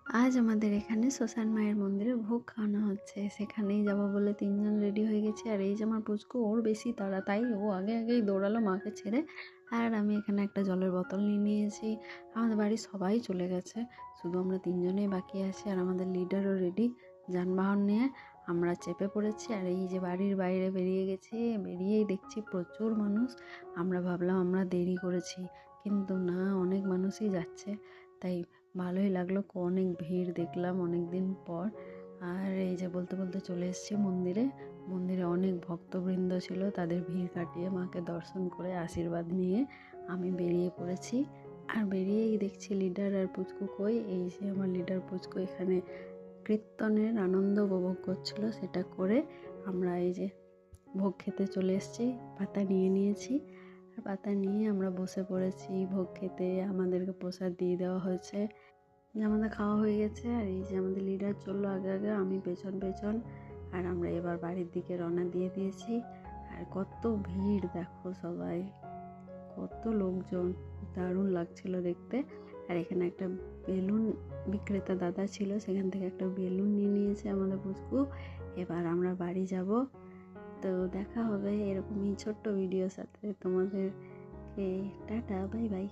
আজ আমাদের এখানে শ্মশান মায়ের মন্দিরে ভোগ খাওয়ানো হচ্ছে, সেখানেই যাব বলে তিনজন রেডি হয়ে গেছি। আর এই যে আমার পুচকু, ওর বেশি তাড়া, তাই ও আগে আগেই দৌড়ালো মাকে ছেড়ে। আর আমি এখানে একটা জলের বোতল নিয়ে নিয়েছি। আমাদের বাড়ির সবাই চলে গেছে, শুধু আমরা তিনজনেই বাকি আছি। আর আমাদের লিডারও রেডি, যানবাহন নিয়ে আমরা চেপে পড়েছি। আর এই যে বাড়ির বাইরে বেরিয়ে গেছি, বেরিয়েই দেখছি প্রচুর মানুষ। আমরা ভাবলাম আমরা দেরি করেছি, কিন্তু না, অনেক মানুষই যাচ্ছে। তাই ভালোই লাগলো, অনেক ভিড় দেখলাম অনেক দিন পর। আর এই যে বলতে বলতে চলে এসেছি মন্দিরে। মন্দিরে অনেক ভক্তবৃন্দ ছিল, তাদের ভিড় কাটিয়ে মাকে দর্শন করে আশীর্বাদ নিয়ে আমি বেরিয়ে পড়েছি। আর বেরিয়েই দেখছি লিডার আর পুচকু কই। এই যে আমার লিডার পুচকু এখানে কীর্তনের আনন্দ উপভোগ করছিল, সেটা করে আমরা এই যে ভোগ খেতে চলে এসেছি। পাতা নিয়ে নিয়েছি, আর পাতা নিয়ে আমরা বসে পড়েছি ভোগ খেতে। আমাদেরকে প্রসাদ দিয়ে দেওয়া হয়েছে, যে আমাদের খাওয়া হয়ে গেছে। আর এই যে আমাদের লিডার চললো আগে আগে, আমি পেছন পেছন। আর আমরা এবার বাড়ির দিকে রওনা দিয়ে দিয়েছি। আর কত ভিড় দেখো, সবাই কত লোকজন, দারুণ লাগছিল দেখতে। আর এখানে একটা বেলুন বিক্রেতা দাদা ছিল, সেখান থেকে একটা বেলুন নিয়ে নিয়েছে আমাদের পুচকু। এবার আমরা বাড়ি যাব। তো দেখা হবে এরকমই ছোট্ট ভিডিওর সাথে তোমাদেরকে। Tata, bye bye.